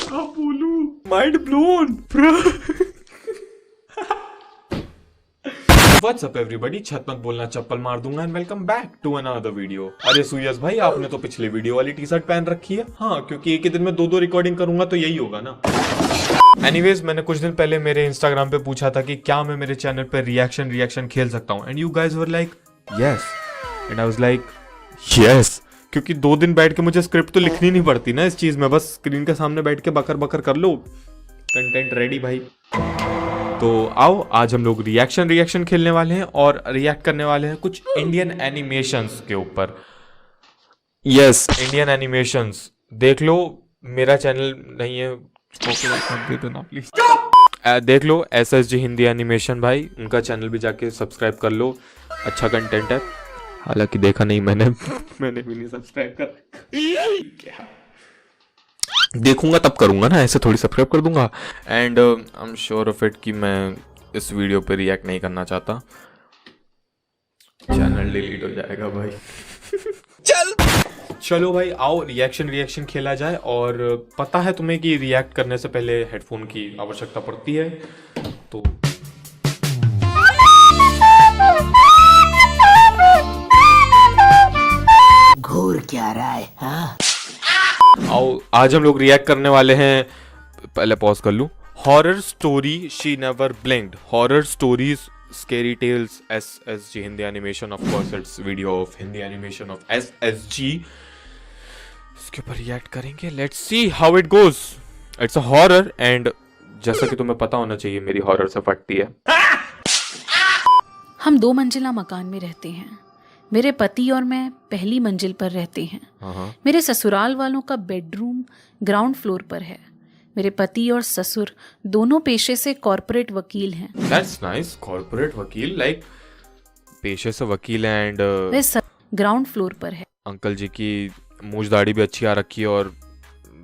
क्या बोलूं, mind blown. What's up everybody, छत मत बोलना चप्पल मार दूंगा and welcome back to another video. अरे सुयस भाई, आपने तो पिछले वीडियो वाली टी शर्ट पहन रखी है। हाँ, क्योंकि एक ही दिन में दो रिकॉर्डिंग करूंगा तो यही होगा ना। एनीवेज, मैंने कुछ दिन पहले मेरे इंस्टाग्राम पे पूछा था कि क्या मैं मेरे चैनल पे रिएक्शन खेल सकता हूँ, and you guys were like yes, and I was like yes, क्योंकि 2 दिन बैठ के मुझे स्क्रिप्ट तो लिखनी नहीं पड़ती ना इस चीज में, बस स्क्रीन के सामने बैठ के बकर बकर कर लो, कंटेंट रेडी भाई। तो आओ, आज हम लोग रिएक्शन खेलने वाले हैं और रिएक्ट करने वाले हैं कुछ इंडियन एनिमेशंस के ऊपर। यस, इंडियन एनिमेशंस देख लो। मेरा चैनल नहीं है, दे दो ना प्लीज। देख लो SSG हिंदी एनिमेशन भाई, उनका चैनल भी जाके सब्सक्राइब कर लो, अच्छा कंटेंट है। हालांकि देखा नहीं मैंने भी नहीं सब्सक्राइब कर, देखूंगा तब करूंगा ना, ऐसे थोड़ी सब्सक्राइब कर दूंगा। And I am sure of it कि मैं इस वीडियो पे रिएक्ट नहीं करना चाहता, चैनल डिलीट हो जाएगा भाई। चलो भाई, आओ रिएक्शन खेला जाए। और पता है तुम्हें कि रिएक्ट करने से पहले हेडफोन की आवश्यकता पड़ती है, तो घूर क्या रहा है? हाँ, आओ, आज हम लोग रिएक्ट करने वाले हैं। पहले पॉज कर लूं। Horror story she never blinked, horror stories scary tales SSG Hindi animation, of course it's video of Hindi animation of SSG। इसके ऊपर रिएक्ट करेंगे, let's see how it goes. It's a horror, and जैसा कि तुम्हें पता होना चाहिए मेरी हॉरर से फटती है। हम 2 मंजिला मकान में रहते हैं। मेरे पति और मैं पहली मंजिल पर रहते हैं। मेरे ससुराल वालों का बेडरूम ग्राउंड फ्लोर पर है। मेरे पति और ससुर दोनों पेशे से कॉर्पोरेट वकील हैं। That's nice, कॉर्पोरेट वकील, लाइक पेशे से वकील हैं। एंड वे ग्राउंड फ्लोर पर है। अंकल जी की मूंछ दाढ़ी भी अच्छी आ रखी है, और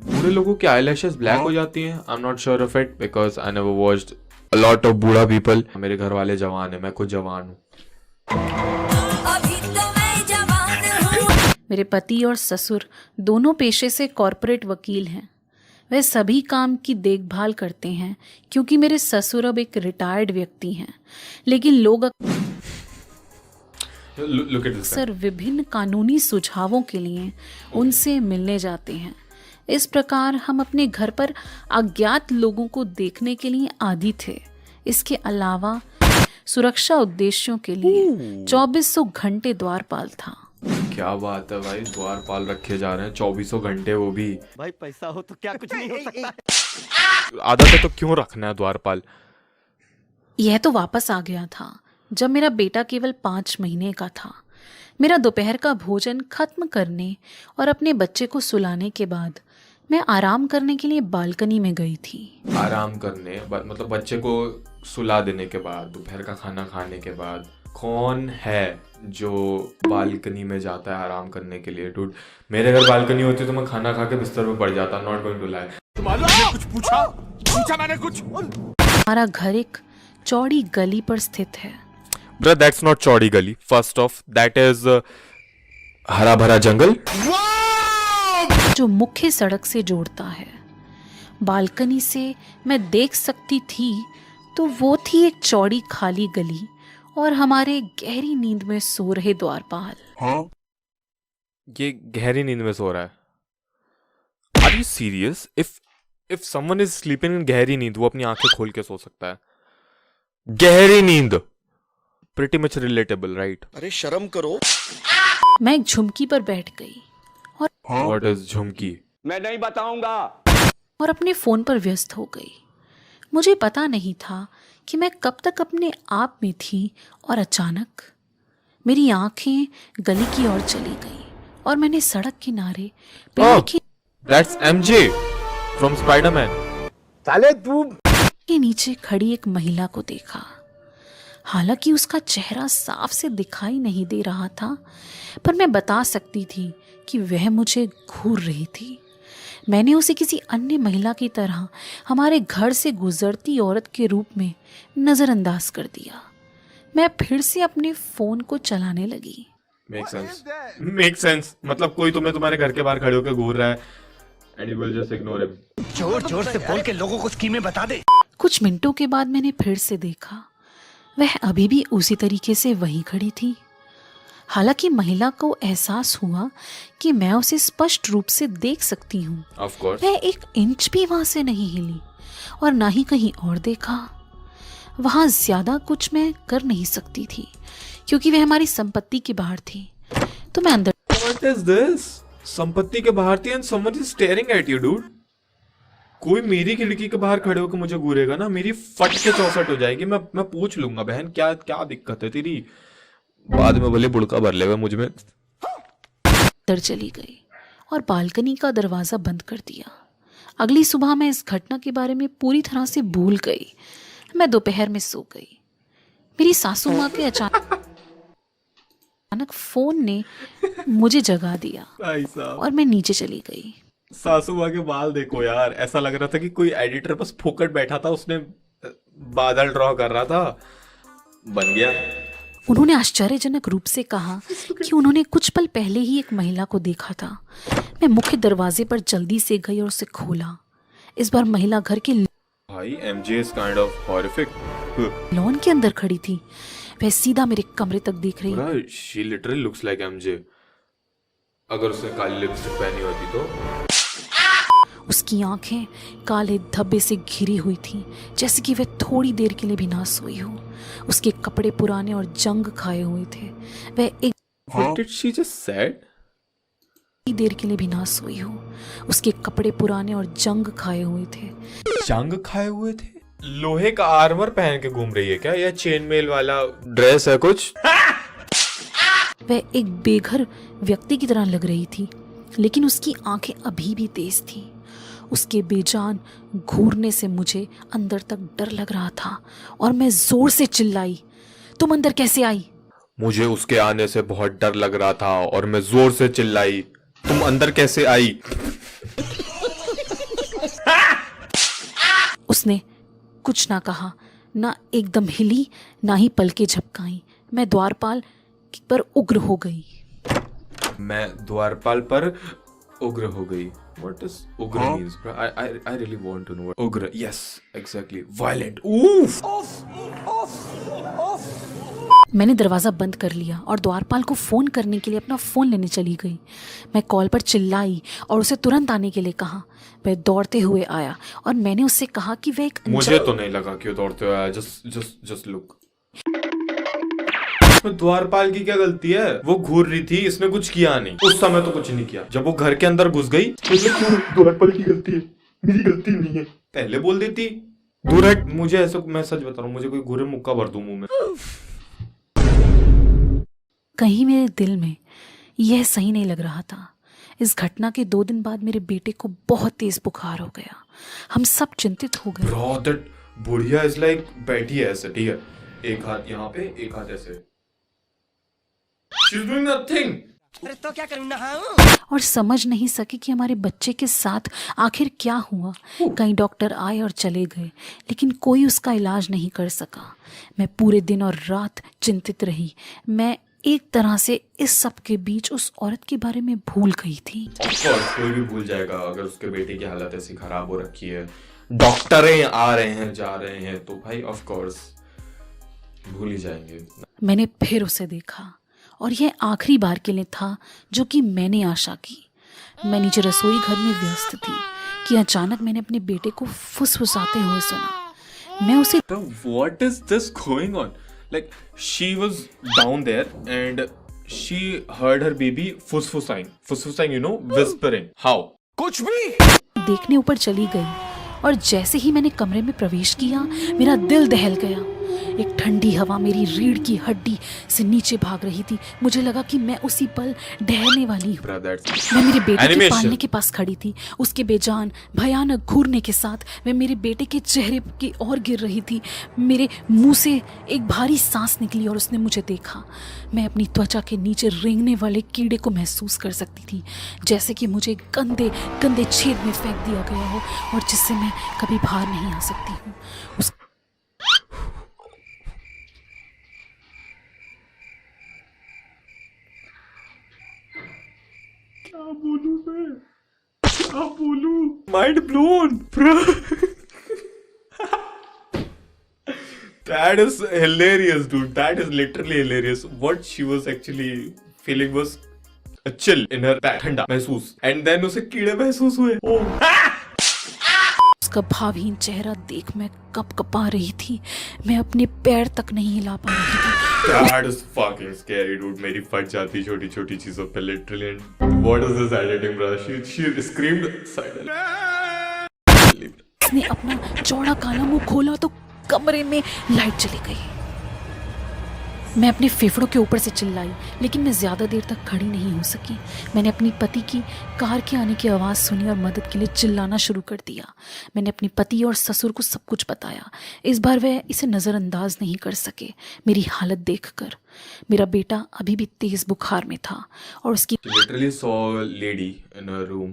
बूढ़े लोगों की आईलैशेस ब्लैक हो जाती हैं। I am not sure of it because I never watched a lot of बूढ़ा पीपल। मेरे घर वाले जवान है, मैं खुद जवान हूँ। मेरे पति और ससुर दोनों पेशे से कॉर्पोरेट वकील हैं। वे सभी काम की देखभाल करते हैं, क्योंकि मेरे ससुर अब एक रिटायर्ड व्यक्ति हैं। लेकिन लोग अक्सर विभिन्न कानूनी सुझावों के लिए उनसे मिलने जाते हैं। इस प्रकार हम अपने घर पर अज्ञात लोगों को देखने के लिए आदी थे। इसके अलावा सुरक्षा उद्देश्यों के लिए 2400 घंटे द्वारपाल था। क्या बात है भाई, द्वारपाल रखे जा रहे हैं 2400 घंटे, वो भी भाई पैसा हो तो क्या कुछ नहीं हो सकता। आदत है तो क्यों रखना है द्वारपाल। यह तो वापस आ गया था जब मेरा बेटा केवल 5 महीने का था। मेरा दोपहर का भोजन खत्म करने और अपने बच्चे को सुलाने के बाद मैं आराम करने के लिए बालकनी में गई थी। आराम करने मतलब बच्चे को सुला देने के बाद, दोपहर का खाना खाने के बाद कौन है जो बालकनी में जाता है आराम करने के लिए? डूड, मेरे घर बालकनी होती तो मैं खाना खा के बिस्तर पे पड़ जाता। Not going to lie. तुम्हारे कुछ पूछा मैंने कुछ। हमारा घर एक चौड़ी गली पर स्थित है। ब्रो, दैट्स नॉट चौड़ी गली। फर्स्ट ऑफ दैट इज हरा भरा जंगल जो मुख्य सड़क से जोड़ता है। बालकनी से मैं देख सकती थी तो वो थी एक चौड़ी खाली गली और हमारे गहरी नींद में सो रहे द्वारपाल। हाँ? ये गहरी नींद में सो रहा है? Are you serious? If someone is sleeping in गहरी नींद, वो अपनी आंखें खोल के सो सकता है। गहरी नींद, प्रीटी मच रिलेटेबल, राइट? अरे शर्म करो। मैं एक झुमकी पर बैठ गई और व्हाट इज झुमकी? मैं नहीं बताऊंगा। और अपने फोन पर व्यस्त हो गई। मुझे पता नहीं था कि मैं कब तक अपने आप में थी, और अचानक मेरी आंखें गली की ओर चली गई और मैंने सड़क किनारे दैट्स MJ फ्रॉम स्पाइडरमैन। साले तू के नीचे खड़ी एक महिला को देखा। हालांकि उसका चेहरा साफ से दिखाई नहीं दे रहा था, पर मैं बता सकती थी कि वह मुझे घूर रही थी। मैंने उसे किसी अन्य महिला की तरह हमारे घर से गुजरती औरत के रूप में नजरअंदाज कर दिया। मैं फिर से अपने फोन को चलाने लगी। Make sense. मतलब कोई तुम्हारे घर के बाहर खड़े होकर घूर रहा है and you will just ignore him. जोर जोर से बोल के लोगों को स्कीमें बता दे। कुछ मिनटों के बाद मैंने फिर से देखा, वह अभी भी उसी तरीके से वहीं खड़ी थी। हालांकि महिला को एहसास हुआ कि मैं उसे स्पष्ट रूप से देख सकती हूँ। Of course. वह 1 इंच भी वहां से नहीं हिली और ना ही कहीं और देखा। वहां ज्यादा कुछ मैं कर नहीं सकती थी क्योंकि वह हमारी संपत्ति के बाहर थी। तो मैं अंदर What is this? संपत्ति के बाहर थी and someone is staring at you, dude. कोई मेरी खिड़की के बाहर खड़े होकर मुझे घूरेगा ना, मेरी फट के चौसठ हो जाएगी। मैं पूछ लूंगा, बहन क्या क्या दिक्कत है तेरी? बाद में बोले बुड़का भर लेगा मुझ में। अंदर चली गई और बालकनी का दरवाजा बंद कर दिया। अगली सुबह मैं इस घटना के बारे में पूरी तरह से भूल गई। मैं दोपहर में सो गई। मेरी सासू माँ के अचानक फोन ने मुझे जगा दिया भाई साहब, और मैं नीचे चली गई। सासू माँ के बाल देखो यार, ऐसा लग रहा था कि कोई एडिटर बस फोकट बैठा था, उसने बादल ड्रॉ कर रहा था, बन गया। उन्होंने आश्चर्यजनक रूप से कहा कि उन्होंने कुछ पल पहले ही एक महिला को देखा था। मैं मुख्य दरवाजे पर जल्दी से गई और उसे खोला। इस बार महिला घर के भाई MJ is kind of horrific. Lawn के अंदर खड़ी थी। वह सीधा मेरे कमरे तक देख रही। पूरा she literally looks like MJ. अगर उसने काली लिपस्टिक पहनी होती तो। उसकी आंखें काले धब्बे से घिरी हुई थीं, जैसे कि वह थोड़ी देर के लिए भी ना सोई हो। उसके कपड़े पुराने और जंग खाए हुए थे। वह एक What did she just said? देर के लिए भी ना सोई हो। उसके कपड़े पुराने और जंग खाए हुए थे। जंग खाए हुए थे? लोहे का आर्मर पहन के घूम रही है क्या, या चेन मेल वाला ड्रेस है कुछ? वह एक बेघर व्यक्ति की तरह लग रही थी, लेकिन उसकी आंखें अभी भी तेज थीं। उसके बेजान घूरने से मुझे अंदर तक डर लग रहा था और मैं जोर से चिल्लाई, तुम अंदर कैसे आई? मुझे उसके आने से बहुत डर लग रहा था और मैं जोर से चिल्लाई, तुम अंदर कैसे आई? उसने कुछ ना कहा, ना एकदम हिली, ना ही पलकें झपकाई। मैं द्वारपाल पर उग्र हो गई। मैं द्वारपाल पर उग्र हो गई। What does ugra means? I really want to know. Ugra, yes, exactly. Violent. Oof. मैंने दरवाज़ा बंद कर लिया और द्वारपाल को फ़ोन करने के लिए अपना फ़ोन लेने चली गई। मैं कॉल पर चिल्लाई और उसे तुरंत आने के लिए कहा। वह दौड़ते हुए आया और मैंने उससे कहा कि वह एक मुझे तो नहीं लगा कि वो दौड़ते हुए आया। Just look. इसमें द्वारपाल की क्या गलती है? वो घूर रही थी, इसने कुछ किया नहीं। उस समय तो कुछ नहीं किया। जब वो घर के अंदर घुस गई, द्वारपाल की गलती है, मेरी गलती नहीं है। पहले बोल देती। दूर हट। मुझे ऐसा, मैं सच बता रहा हूँ, मुझे कोई घूरे मुक्का भर दूं मुंह में। कहीं मेरे दिल में यह सही नहीं लग रहा था। इस घटना के 2 दिन बाद मेरे बेटे को बहुत तेज बुखार हो गया। हम सब चिंतित हो गए। Bro, that बुढ़िया is like बैठी है ऐसे, ठीक है, एक हाथ यहाँ पे, एक हाथ ऐसे। She's doing nothing. अरे तो क्या करूँ, नहाऊं? और समझ नहीं सके कि हमारे बच्चे के साथ आखिर क्या हुआ। कई डॉक्टर आए और चले गए, लेकिन कोई उसका इलाज नहीं कर सका। मैं पूरे दिन और रात चिंतित रही। मैं एक तरह से इस सब के बीच उस औरत के बारे में भूल गई थी। Of course, कोई भी भूल जाएगा अगर उसके बेटे की हालत ऐसी खराब हो रखी है। डॉक्टरें आ रहे हैं, जा रहे हैं, तो भाई ऑफ कोर्स भूल ही जाएंगे। मैंने फिर उसे देखा और यह आखिरी बार के लिए था जो कि मैंने आशा की। मैं नीचे रसोई घर में व्यस्त थी कि अचानक मैंने अपने बेटे को फुसफुसाते हुए सुना। मैं उसे What is this going on? Like she was down there and she heard her baby fussfussing, you know, whispering. How? कुछ भी। देखने ऊपर चली गई और जैसे ही मैंने कमरे में प्रवेश किया, मेरा दिल दहल गया। एक ठंडी हवा मेरी रीढ़ की हड्डी से नीचे भाग रही थी। मुझे लगा कि मैं उसी पल ढहने वाली हूँ। मैं मेरे बेटे के पालने के पास खड़ी थी। उसके बेजान भयानक घूरने के साथ मैं मेरे बेटे के चेहरे की ओर गिर रही थी। मेरे मुंह से एक भारी सांस निकली और उसने मुझे देखा। मैं अपनी त्वचा के नीचे रेंगने वाले कीड़े को महसूस कर सकती थी, जैसे कि मुझे गंदे गंदे छेद में फेंक दिया गया हो और जिससे मैं कभी बाहर नहीं आ सकती हूँ। क्या बोलूं मैं? क्या बोलूं, mind blown bro. That is hilarious, dude. That is literally hilarious. What she was actually feeling was a chill in her back, ठंडा महसूस, and then उसे कीड़े महसूस हुए। उसका भावहीन चेहरा देख मैं कपकपा रही थी। मैं अपने पैर तक नहीं हिला पा रही थी। That is fucking scary, dude. मेरी फट जाती छोटी छोटी चीजों पे literally. And what is this editing, bro? She screamed silently. उसने अपना चौड़ा काला मुंह खोला तो कमरे में लाइट चली गई। मैं अपने फेफड़ों के ऊपर से चिल्लाई, लेकिन मैं ज्यादा देर तक खड़ी नहीं हो सकी। मैंने अपनी पति की कार के आने की आवाज़ सुनी और मदद के लिए चिल्लाना शुरू कर दिया। मैंने अपने पति और ससुर को सब कुछ बताया। इस बार वह इसे नज़रअंदाज नहीं कर सके मेरी हालत देखकर। मेरा बेटा अभी भी तेज बुखार में था और उसकी She literally saw a lady in her room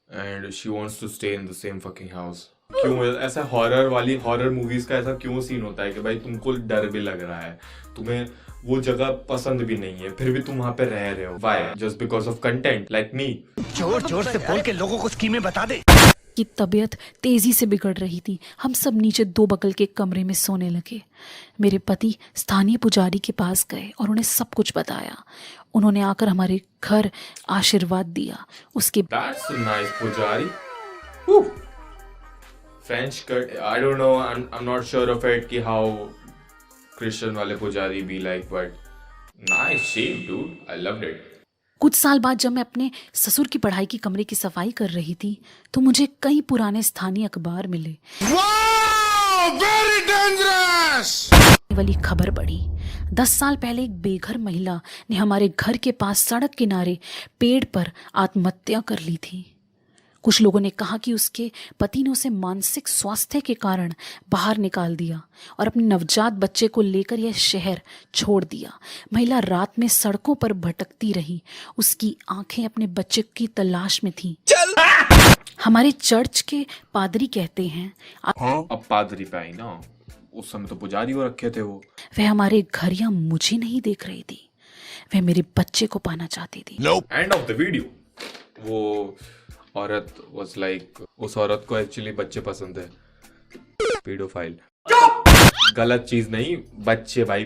and she wants to stay in the same fucking house. क्यों ऐसा हॉरर मूवीज का ऐसा क्यों सीन होता है कि भाई तुमको डर भी लग रहा है, तुम्हें वो जगह पसंद भी नहीं है, फिर भी तुम वहां पे रह रहे हो। Why? Just because of content like me. जोर जोर से बोल के लोगों को स्कीमें बता दे। की तबीयत तेजी से बिगड़ रही थी। हम सब नीचे 2 बगल के कमरे में सोने लगे। मेरे पति स्थानीय पुजारी के पास गए और उन्हें सब कुछ बताया। उन्होंने आकर हमारे घर आशीर्वाद दिया। उसके That's a nice पुजारी. Woo. French cut. I don't know. I'm not sure of it कि how Christian वाले पुजारी be like, but nice shape, dude. I loved it. कुछ साल बाद जब मैं अपने ससुर की पढ़ाई की कमरे की सफाई कर रही थी तो मुझे कई पुराने स्थानीय अखबार मिले। Very dangerous! वाली खबर पढ़ी। 10 साल पहले एक बेघर महिला ने हमारे घर के पास सड़क किनारे पेड़ पर आत्महत्या कर ली थी। कुछ लोगों ने कहा कि उसके पति ने उसे मानसिक स्वास्थ्य के कारण बाहर निकाल दिया और अपने नवजात बच्चे को लेकर यह शहर छोड़ दिया। महिला रात में सड़कों पर भटकती रही। उसकी आंखें अपने बच्चे की तलाश में थीं। हमारे चर्च के पादरी कहते हैं अब पादरी पे आई ना, उस समय तो पुजारी हो रखे थे वो। वह हमारे घर या मुझे नहीं देख रही थी, वह मेरे बच्चे को पाना चाहती थी। एंड ऑफ द वीडियो वो औरत वाज लाइक, उस औरत को एक्चुअली बच्चे पसंद है। पीडोफाइल गलत चीज नहीं, बच्चे भाई,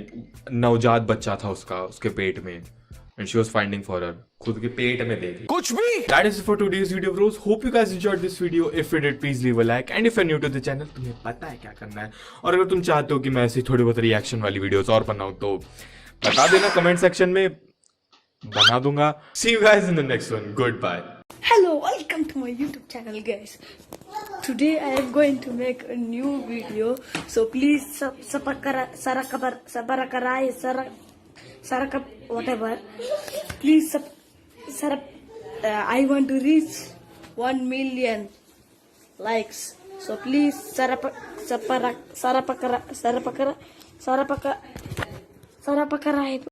नवजात बच्चा था उसका, उसके पेट में, and she was finding for her, खुद के पेट में देखी कुछ भी। That is it for today's video, bros. Hope you guys enjoyed this video. If you did, please leave a like. And if you're new to the channel, तुम्हें पता है क्या करना है। और अगर तुम चाहते हो कि मैं ऐसी थोड़ी बहुत रिएक्शन वाली वीडियोस और बनाऊं तो बता देना कमेंट सेक्शन में, बना दूंगा। See you guys in the next one. Goodbye. Hello, welcome to my YouTube channel, guys. Today I am going to make a new video, so please whatever. Please I want to reach 1 million likes, so please sarapakara